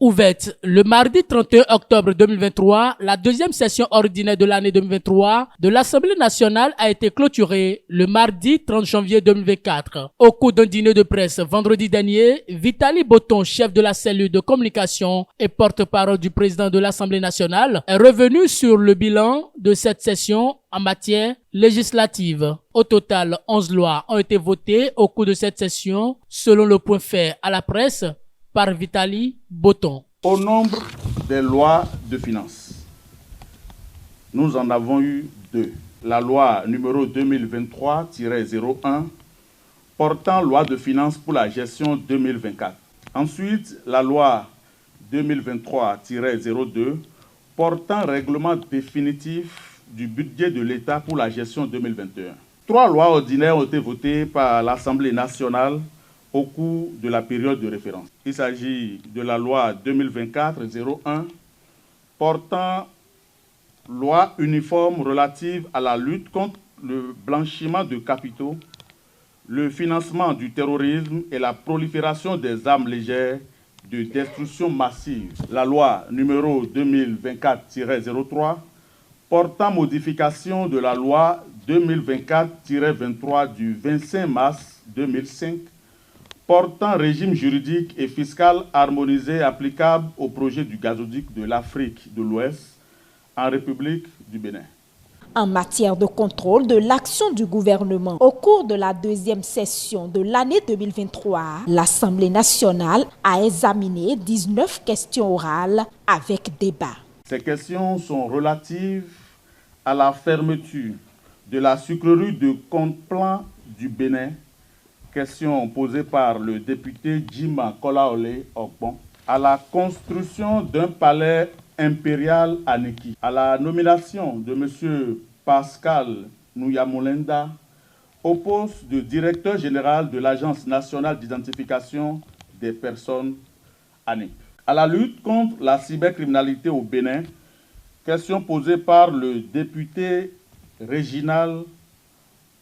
ouverte le mardi 31 octobre 2023, la deuxième session ordinaire de l'année 2023 de l'Assemblée nationale a été clôturée le mardi 30 janvier 2024. Au cours d'un dîner de presse vendredi dernier, Vitaly Boton, chef de la cellule de communication et porte-parole du président de l'Assemblée nationale, est revenu sur le bilan de cette session en matière législative. Au total, 11 lois ont été votées au cours de cette session, selon le point fait à la presse par Vitaly Boton. Au nombre des lois de finances, nous en avons eu deux. La loi numéro 2023-01 portant loi de finances pour la gestion 2024. Ensuite, la loi 2023-02 portant règlement définitif du budget de l'État pour la gestion 2021. Trois lois ordinaires ont été votées par l'Assemblée nationale au cours de la période de référence. Il s'agit de la loi 2024-01 portant loi uniforme relative à la lutte contre le blanchiment de capitaux, le financement du terrorisme et la prolifération des armes légères de destruction massive. La loi numéro 2024-03 portant modification de la loi 2024-23 du 25 mars 2005 portant régime juridique et fiscal harmonisé applicable au projet du gazoduc de l'Afrique de l'Ouest en République du Bénin. En matière de contrôle de l'action du gouvernement, au cours de la deuxième session de l'année 2023, l'Assemblée nationale a examiné 19 questions orales avec débat. Ces questions sont relatives à la fermeture de la sucrerie de Compte-Plan du Bénin, question posée par le député Jima Kolaole Okpon, à la construction d'un palais impérial à Neki, à la nomination de M. Pascal Nouyamolenda au poste de directeur général de l'Agence nationale d'identification des personnes ANIP, à la lutte contre la cybercriminalité au Bénin, question posée par le député Réginal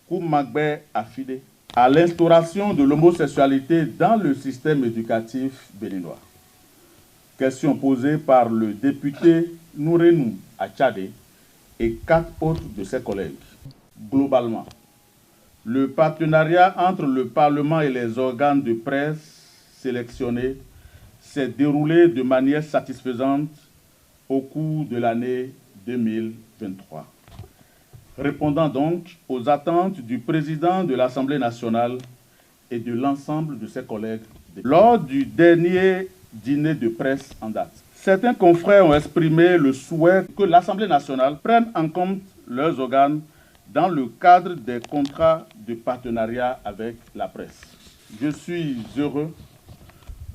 Koumagbe Afide, à l'instauration de l'homosexualité dans le système éducatif béninois. Question posée par le député Nourenou Achade et 4 autres de ses collègues. Globalement, le partenariat entre le Parlement et les organes de presse sélectionnés s'est déroulé de manière satisfaisante au cours de l'année 2023. Répondant donc aux attentes du président de l'Assemblée nationale et de l'ensemble de ses collègues. Lors du dernier dîner de presse en date, certains confrères ont exprimé le souhait que l'Assemblée nationale prenne en compte leurs organes dans le cadre des contrats de partenariat avec la presse. Je suis heureux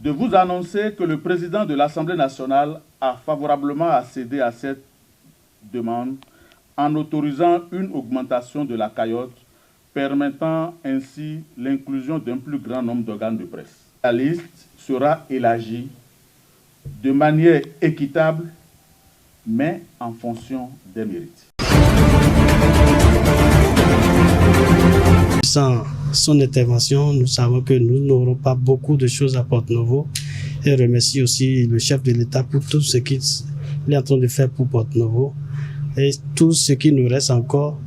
de vous annoncer que le président de l'Assemblée nationale a favorablement accédé à cette demande en autorisant une augmentation de la cagnotte, permettant ainsi l'inclusion d'un plus grand nombre d'organes de presse. La liste sera élargie de manière équitable, mais en fonction des mérites. Sans son intervention, nous savons que nous n'aurons pas beaucoup de choses à Porte-Novo. Et remercie aussi le chef de l'État pour tout ce qu'il est en train de faire pour Porte-Novo. Et tout ce qui lui reste encore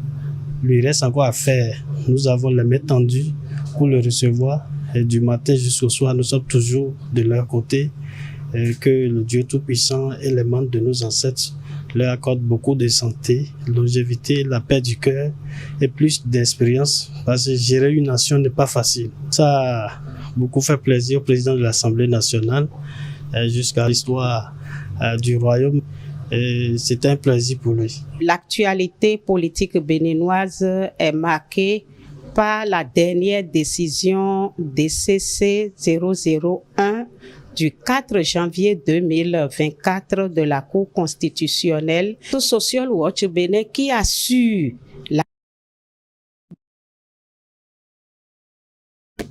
à faire. Nous avons les mains tendues pour le recevoir. Et du matin jusqu'au soir, nous sommes toujours de leur côté. Et que le Dieu Tout-Puissant et les membres de nos ancêtres leur accordent beaucoup de santé, longévité, la paix du cœur et plus d'expérience. Parce que gérer une nation n'est pas facile. Ça a beaucoup fait plaisir au président de l'Assemblée nationale jusqu'à l'histoire du royaume. C'était un plaisir pour lui. L'actualité politique béninoise est marquée par la dernière décision DCC 001 du 4 janvier 2024 de la Cour constitutionnelle, Social Watch Bénin qui assure la...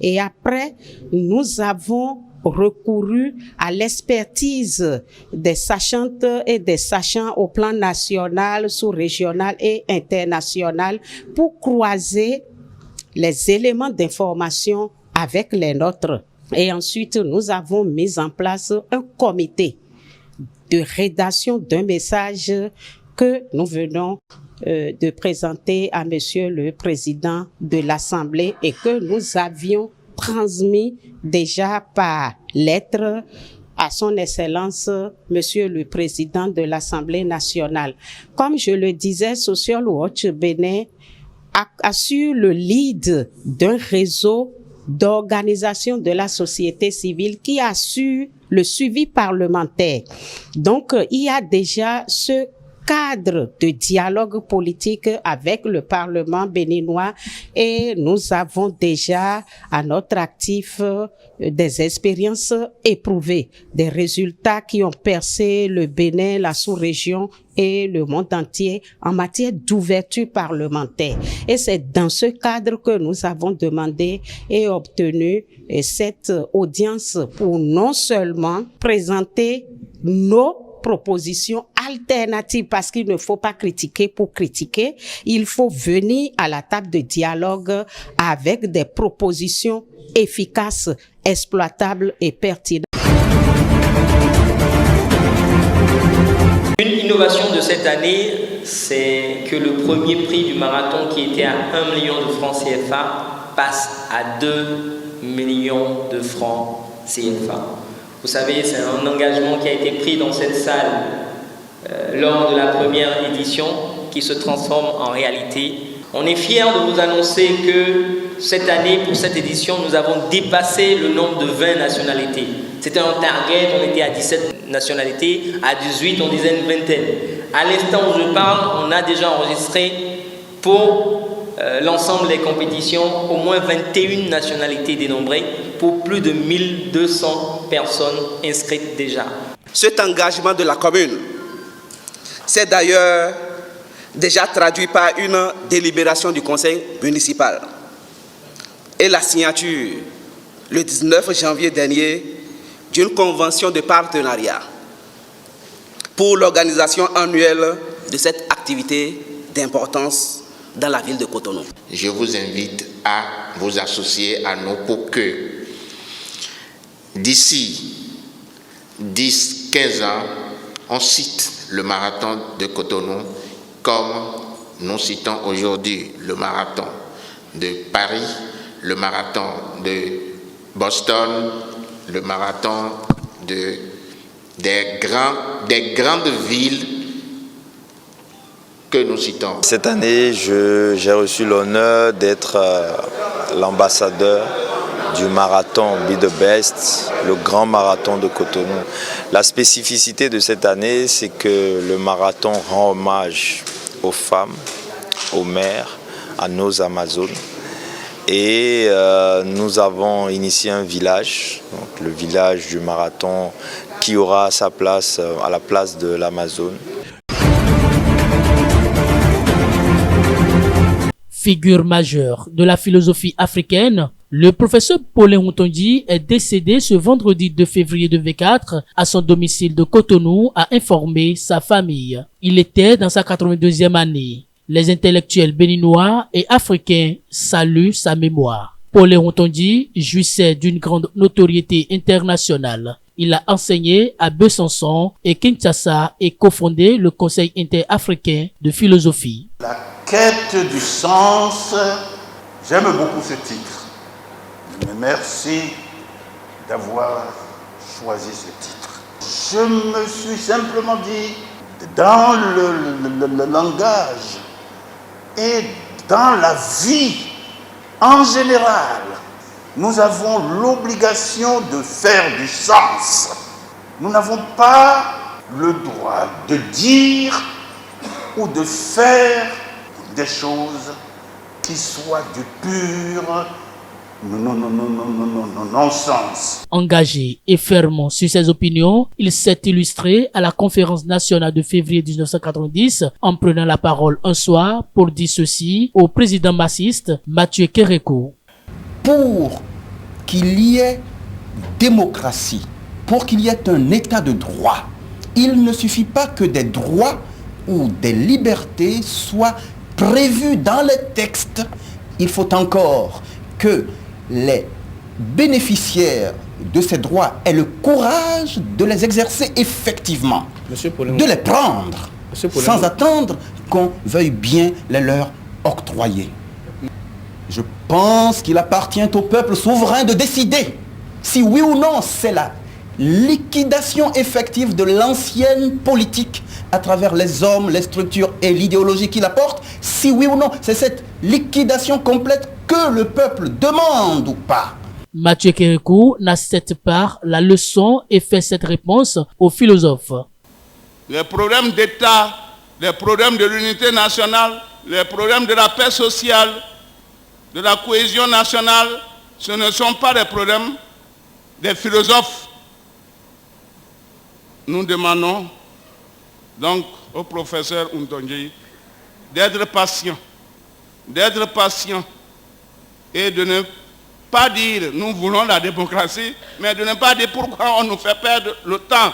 Et après, nous avons recouru à l'expertise des sachantes et des sachants au plan national, sous-régional et international pour croiser les éléments d'information avec les nôtres. Et ensuite, nous avons mis en place un comité de rédaction d'un message que nous venons de présenter à Monsieur le Président de l'Assemblée et que nous avions transmis déjà par lettre à son Excellence, Monsieur le Président de l'Assemblée nationale. Comme je le disais, Social Watch Bénin assure le lead d'un réseau d'organisation de la société civile qui assure le suivi parlementaire. Donc, il y a déjà ce cadre de dialogue politique avec le Parlement béninois et nous avons déjà à notre actif des expériences éprouvées, des résultats qui ont percé le Bénin, la sous-région et le monde entier en matière d'ouverture parlementaire. Et c'est dans ce cadre que nous avons demandé et obtenu cette audience pour non seulement présenter nos propositions alternatives, parce qu'il ne faut pas critiquer pour critiquer, il faut venir à la table de dialogue avec des propositions efficaces, exploitables et pertinentes. Une innovation de cette année, c'est que le premier prix du marathon qui était à 1 million de francs CFA passe à 2 millions de francs CFA. Vous savez, c'est un engagement qui a été pris dans cette salle lors de la première édition qui se transforme en réalité. On est fiers de vous annoncer que cette année, pour cette édition, nous avons dépassé le nombre de 20 nationalités. C'était un target, on était à 17 nationalités, à 18, on disait une vingtaine. À l'instant où je parle, on a déjà enregistré pour l'ensemble des compétitions au moins 21 nationalités dénombrées pour plus de 1200 personnes inscrites déjà. Cet engagement de la commune s'est d'ailleurs déjà traduit par une délibération du conseil municipal et la signature le 19 janvier dernier d'une convention de partenariat pour l'organisation annuelle de cette activité d'importance dans la ville de Cotonou. Je vous invite à vous associer à nous pour que d'ici 10-15 ans, on cite le marathon de Cotonou comme nous citons aujourd'hui le marathon de Paris, le marathon de Boston, le marathon des grandes villes que nous citons. Cette année, j'ai reçu l'honneur d'être l'ambassadeur du marathon Be The Best, le grand marathon de Cotonou. La spécificité de cette année, c'est que le marathon rend hommage aux femmes, aux mères, à nos Amazones. Et nous avons initié un village, donc le village du marathon, qui aura sa place à la place de l'Amazone. Figure majeure de la philosophie africaine, le professeur Paulin Moutondi est décédé ce vendredi 2 février 2004 à son domicile de Cotonou, a informé sa famille. Il était dans sa 82e année. Les intellectuels béninois et africains saluent sa mémoire. Paulin Moutondi jouissait d'une grande notoriété internationale. Il a enseigné à Besançon et Kinshasa et cofondé le Conseil interafricain de philosophie. La quête du sens, j'aime beaucoup ce titre. Mais merci d'avoir choisi ce titre. Je me suis simplement dit, dans le langage et dans la vie en général, nous avons l'obligation de faire du sens. Nous n'avons pas le droit de dire ou de faire des choses qui soient du pur non-sens. Engagé et fermement sur ses opinions, il s'est illustré à la conférence nationale de février 1990 en prenant la parole un soir pour dire ceci au président massiste Mathieu Kérékou. Pour qu'il y ait démocratie, pour qu'il y ait un état de droit, il ne suffit pas que des droits ou des libertés soient prévues dans les textes. Il faut encore que les bénéficiaires de ces droits est le courage de les exercer effectivement, de les prendre, sans attendre qu'on veuille bien les leur octroyer. Je pense qu'il appartient au peuple souverain de décider si oui ou non c'est la liquidation effective de l'ancienne politique à travers les hommes, les structures et l'idéologie qui la portent, si oui ou non c'est cette liquidation complète que le peuple demande ou pas. Mathieu Kérékou n'accepte pas la leçon et fait cette réponse aux philosophes. Les problèmes d'État, les problèmes de l'unité nationale, les problèmes de la paix sociale, de la cohésion nationale, ce ne sont pas des problèmes des philosophes. Nous demandons donc au professeur Undonji d'être patient et de ne pas dire nous voulons la démocratie, mais de ne pas dire pourquoi on nous fait perdre le temps.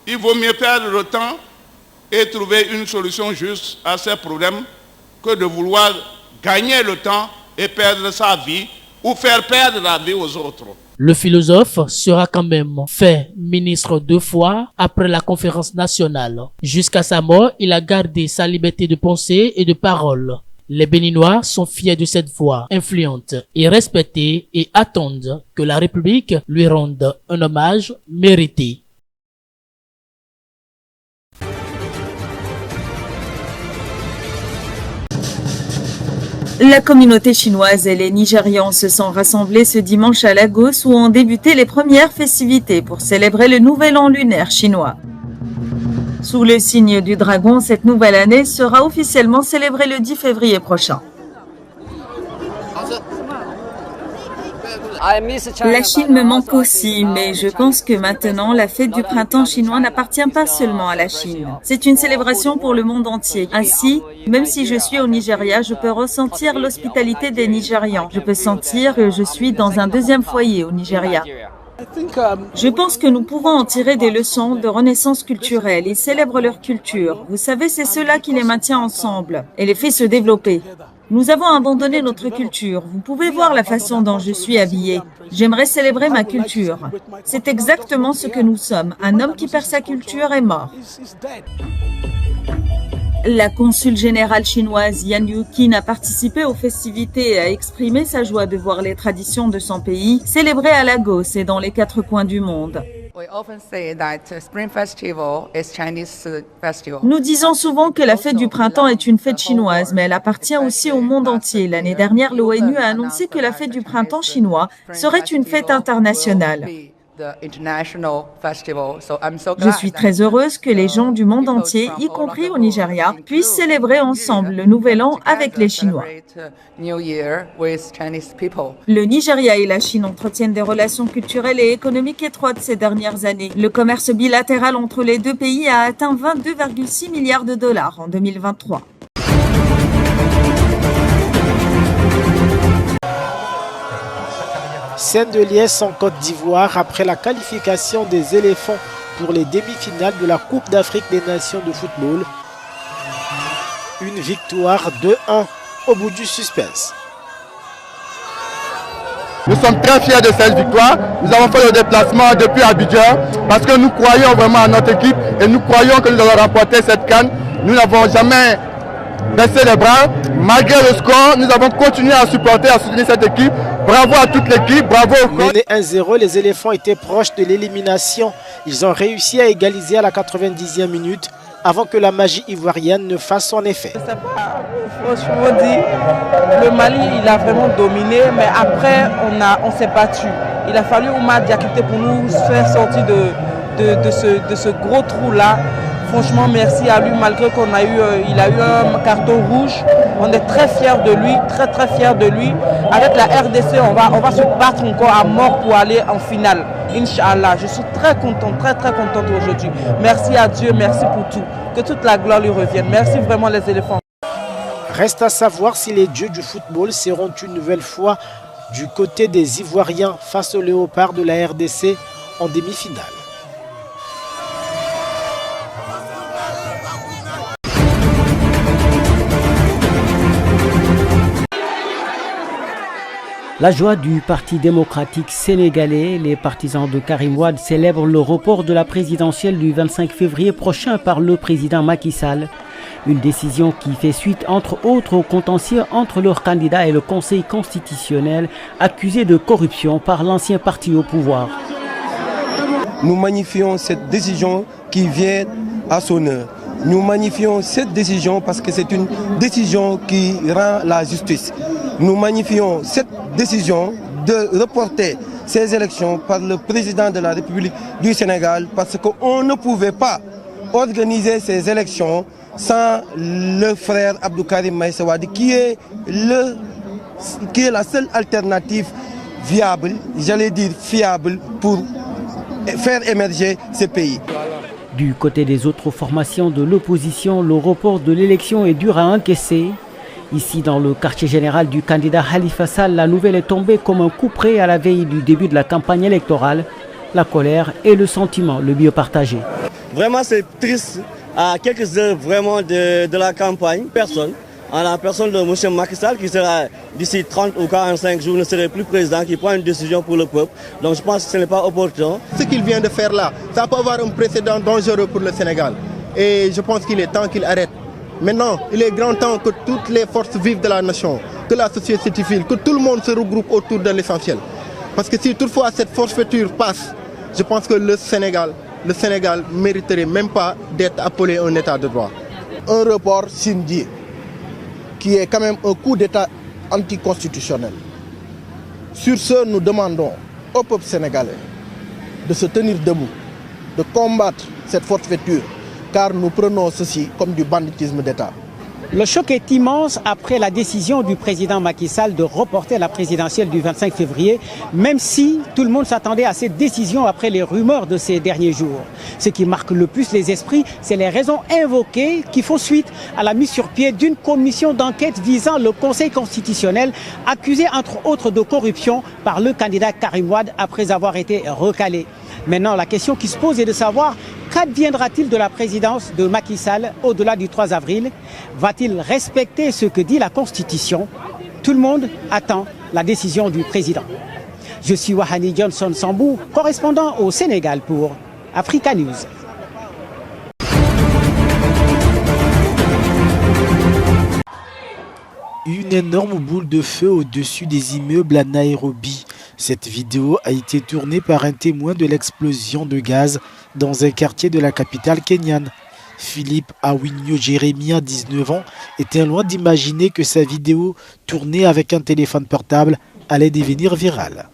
Il vaut mieux perdre le temps et trouver une solution juste à ces problèmes que de vouloir gagner le temps et perdre sa vie ou faire perdre la vie aux autres. Le philosophe sera quand même fait ministre 2 fois après la conférence nationale. Jusqu'à sa mort, il a gardé sa liberté de pensée et de parole. Les Béninois sont fiers de cette voix influente et respectée et attendent que la République lui rende un hommage mérité. La communauté chinoise et les Nigérians se sont rassemblés ce dimanche à Lagos où ont débuté les premières festivités pour célébrer le nouvel an lunaire chinois. Sous le signe du dragon, cette nouvelle année sera officiellement célébrée le 10 février prochain. La Chine me manque aussi, mais je pense que maintenant, la fête du printemps chinois n'appartient pas seulement à la Chine. C'est une célébration pour le monde entier. Ainsi, même si je suis au Nigeria, je peux ressentir l'hospitalité des Nigérians. Je peux sentir que je suis dans un deuxième foyer au Nigeria. Je pense que nous pouvons en tirer des leçons de renaissance culturelle. Ils célèbrent leur culture. Vous savez, c'est cela qui les maintient ensemble et les fait se développer. Nous avons abandonné notre culture. Vous pouvez voir la façon dont je suis habillée. J'aimerais célébrer ma culture. C'est exactement ce que nous sommes. Un homme qui perd sa culture est mort. La consul générale chinoise Yan Yuqin a participé aux festivités et a exprimé sa joie de voir les traditions de son pays célébrées à Lagos et dans les 4 coins du monde. Nous disons souvent que la fête du printemps est une fête chinoise, mais elle appartient aussi au monde entier. L'année dernière, l'ONU a annoncé que la fête du printemps chinois serait une fête internationale. Je suis très heureuse que les gens du monde entier, y compris au Nigeria, puissent célébrer ensemble le Nouvel An avec les Chinois. Le Nigeria et la Chine entretiennent des relations culturelles et économiques étroites ces dernières années. Le commerce bilatéral entre les deux pays a atteint 22,6 milliards de dollars en 2023. Scène de liesse en Côte d'Ivoire après la qualification des éléphants pour les demi-finales de la Coupe d'Afrique des Nations de football. Une victoire 2-1 au bout du suspense. Nous sommes très fiers de cette victoire. Nous avons fait le déplacement depuis Abidjan parce que nous croyons vraiment à notre équipe et nous croyons que nous allons remporter cette CAN. Nous n'avons jamais baissé les bras. Malgré le score, nous avons continué à supporter, à soutenir cette équipe. Bravo à toute l'équipe, bravo au coach. Menés 1-0, les éléphants étaient proches de l'élimination. Ils ont réussi à égaliser à la 90e minute avant que la magie ivoirienne ne fasse son effet. Je sais pas, franchement dit, le Mali il a vraiment dominé, mais après on s'est battu. Il a fallu Oumar Diakité pour nous faire sortir de ce gros trou là. Franchement, merci à lui, malgré qu'il a eu un carton rouge. On est très fiers de lui, très fiers de lui. Avec la RDC, on va se battre encore à mort pour aller en finale. Inch'Allah, je suis très contente aujourd'hui. Merci à Dieu, merci pour tout. Que toute la gloire lui revienne. Merci vraiment les éléphants. Reste à savoir si les dieux du football seront une nouvelle fois du côté des Ivoiriens face aux léopards de la RDC en demi-finale. La joie du Parti démocratique sénégalais, les partisans de Karim Wade célèbrent le report de la présidentielle du 25 février prochain par le président Macky Sall. Une décision qui fait suite entre autres au contentieux entre leur candidat et le Conseil constitutionnel accusé de corruption par l'ancien parti au pouvoir. Nous magnifions cette décision qui vient à son heure. Nous magnifions cette décision parce que c'est une décision qui rend la justice. Nous magnifions cette décision de reporter ces élections par le président de la République du Sénégal parce qu'on ne pouvait pas organiser ces élections sans le frère Abdou Karim Meïssa Wade qui est la seule alternative viable, j'allais dire fiable, pour faire émerger ce pays. Du côté des autres formations de l'opposition, le report de l'élection est dur à encaisser. Ici, dans le quartier général du candidat Khalifa Sall, la nouvelle est tombée comme un coup près à la veille du début de la campagne électorale. La colère et le sentiment, le mieux partagé. Vraiment, c'est triste. À quelques heures vraiment de la campagne, personne, en la personne de M. Macky Sall qui sera d'ici 30 ou 45 jours ne serait plus président, qui prend une décision pour le peuple. Donc je pense que ce n'est pas opportun. Ce qu'il vient de faire là, ça peut avoir un précédent dangereux pour le Sénégal. Et je pense qu'il est temps qu'il arrête. Maintenant, il est grand temps que toutes les forces vives de la nation, que la société civile, que tout le monde se regroupe autour de l'essentiel. Parce que si toutefois cette forfaiture passe, je pense que le Sénégal mériterait même pas d'être appelé un état de droit. Un report signé, qui est quand même un coup d'état anticonstitutionnel. Sur ce, nous demandons au peuple sénégalais de se tenir debout, de combattre cette forfaiture, car nous prenons ceci comme du banditisme d'État. Le choc est immense après la décision du président Macky Sall de reporter la présidentielle du 25 février, même si tout le monde s'attendait à cette décision après les rumeurs de ces derniers jours. Ce qui marque le plus les esprits, c'est les raisons invoquées qui font suite à la mise sur pied d'une commission d'enquête visant le Conseil constitutionnel, accusé entre autres de corruption par le candidat Karim Wade après avoir été recalé. Maintenant, la question qui se pose est de savoir qu'adviendra-t-il de la présidence de Macky Sall au-delà du 3 avril? Va-t-il respecter ce que dit la Constitution? Tout le monde attend la décision du président. Je suis Wahani Johnson Sambou, correspondant au Sénégal pour Africa News. Une énorme boule de feu au-dessus des immeubles à Nairobi. Cette vidéo a été tournée par un témoin de l'explosion de gaz dans un quartier de la capitale kenyane. Philippe Awinyo Jérémia, 19 ans, était loin d'imaginer que sa vidéo, tournée avec un téléphone portable, allait devenir virale.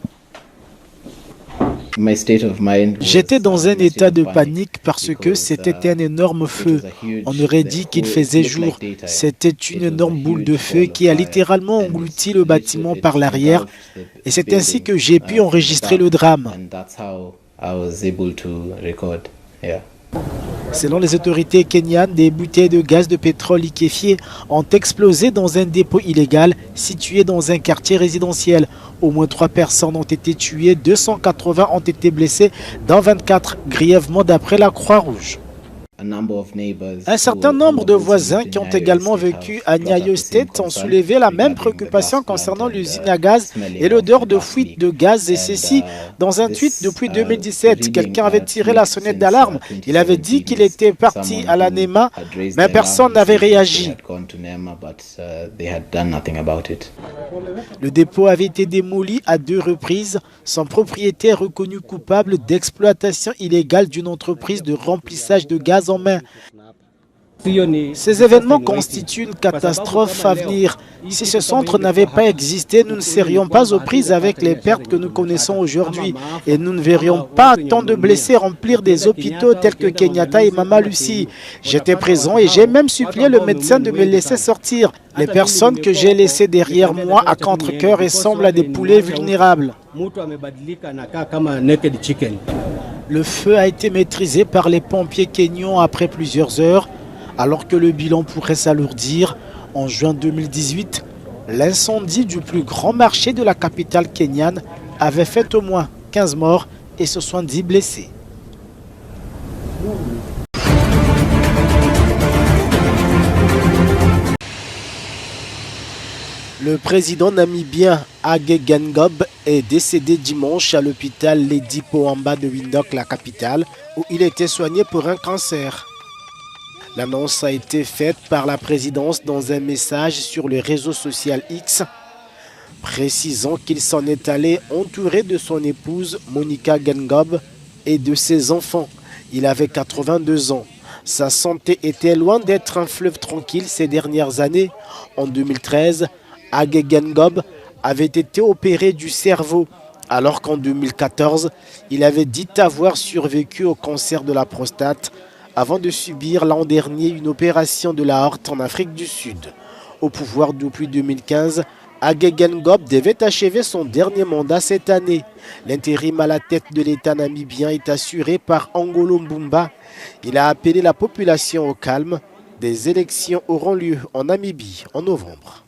J'étais dans un état de panique parce que c'était un énorme feu. On aurait dit qu'il faisait jour. C'était une énorme boule de feu qui a littéralement englouti le bâtiment par l'arrière. Et c'est ainsi que j'ai pu enregistrer le drame. Selon les autorités kenyanes, des bouteilles de gaz de pétrole liquéfié ont explosé dans un dépôt illégal situé dans un quartier résidentiel. Au moins 3 personnes ont été tuées, 280 ont été blessées, dont 24 grièvement d'après la Croix-Rouge. Un certain nombre de voisins qui ont également vécu à Nyayo State ont soulevé la même préoccupation concernant l'usine à gaz et l'odeur de fuite de gaz, et ceci dans un tweet depuis 2017. Quelqu'un avait tiré la sonnette d'alarme. Il avait dit qu'il était parti à la NEMA, mais personne n'avait réagi. Le dépôt avait été démoli à 2 reprises. Son propriétaire reconnu coupable d'exploitation illégale d'une entreprise de remplissage de gaz en main. Ces événements constituent une catastrophe à venir. Si ce centre n'avait pas existé, nous ne serions pas aux prises avec les pertes que nous connaissons aujourd'hui. Et nous ne verrions pas tant de blessés remplir des hôpitaux tels que Kenyatta et Mama Lucy. J'étais présent et j'ai même supplié le médecin de me laisser sortir. Les personnes que j'ai laissées derrière moi à contre-cœur ressemblent à des poulets vulnérables. Le feu a été maîtrisé par les pompiers kenyans après plusieurs heures. Alors que le bilan pourrait s'alourdir, en juin 2018, l'incendie du plus grand marché de la capitale kenyane avait fait au moins 15 morts et 70 blessés. Le président namibien Agé Gengob est décédé dimanche à l'hôpital Lady Pohamba de Windhoek, la capitale, où il était soigné pour un cancer. L'annonce a été faite par la présidence dans un message sur le réseau social X, précisant qu'il s'en est allé entouré de son épouse Monica Gengob et de ses enfants. Il avait 82 ans. Sa santé était loin d'être un fleuve tranquille ces dernières années. En 2013, Agé Gengob avait été opéré du cerveau, alors qu'en 2014, il avait dit avoir survécu au cancer de la prostate avant de subir l'an dernier une opération de la aorte en Afrique du Sud. Au pouvoir depuis 2015, Agé Gengob devait achever son dernier mandat cette année. L'intérim à la tête de l'État namibien est assuré par Angolo Mbumba. Il a appelé la population au calme. Des élections auront lieu en Namibie en novembre.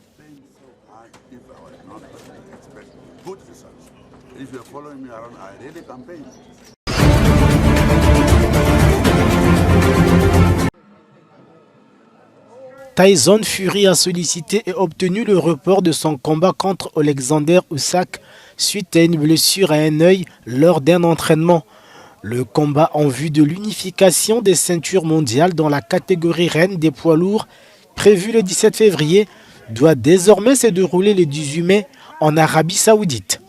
Tyson Fury a sollicité et obtenu le report de son combat contre Alexander Usyk suite à une blessure à un œil lors d'un entraînement. Le combat en vue de l'unification des ceintures mondiales dans la catégorie reine des poids lourds, prévu le 17 février, doit désormais se dérouler le 18 mai en Arabie Saoudite.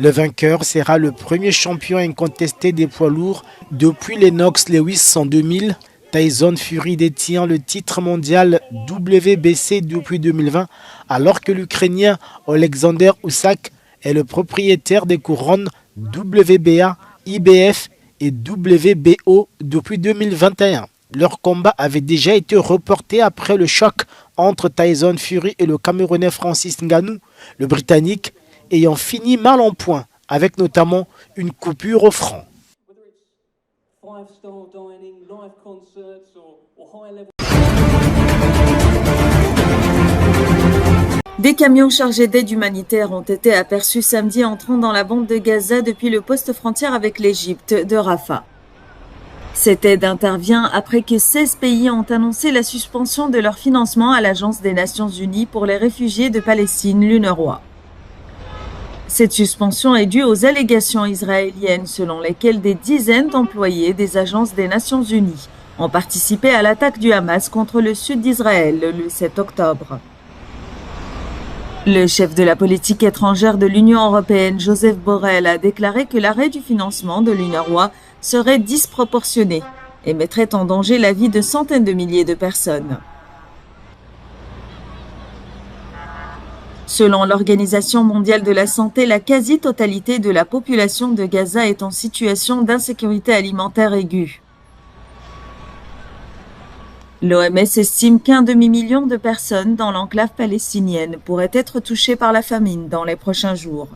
Le vainqueur sera le premier champion incontesté des poids lourds depuis Lennox Lewis en 2000. Tyson Fury détient le titre mondial WBC depuis 2020, alors que l'Ukrainien Alexander Usyk est le propriétaire des couronnes WBA, IBF et WBO depuis 2021. Leur combat avait déjà été reporté après le choc entre Tyson Fury et le Camerounais Francis Ngannou, le Britannique ayant fini mal en point, avec notamment une coupure au front. Des camions chargés d'aide humanitaire ont été aperçus samedi entrant dans la bande de Gaza depuis le poste frontière avec l'Égypte de Rafah. Cette aide intervient après que 16 pays ont annoncé la suspension de leur financement à l'Agence des Nations Unies pour les réfugiés de Palestine, l'UNRWA. Cette suspension est due aux allégations israéliennes selon lesquelles des dizaines d'employés des agences des Nations Unies ont participé à l'attaque du Hamas contre le sud d'Israël le 7 octobre. Le chef de la politique étrangère de l'Union européenne, Joseph Borrell, a déclaré que l'arrêt du financement de l'UNRWA serait disproportionné et mettrait en danger la vie de centaines de milliers de personnes. Selon l'Organisation mondiale de la santé, la quasi-totalité de la population de Gaza est en situation d'insécurité alimentaire aiguë. L'OMS estime qu'un demi-million de personnes dans l'enclave palestinienne pourraient être touchées par la famine dans les prochains jours.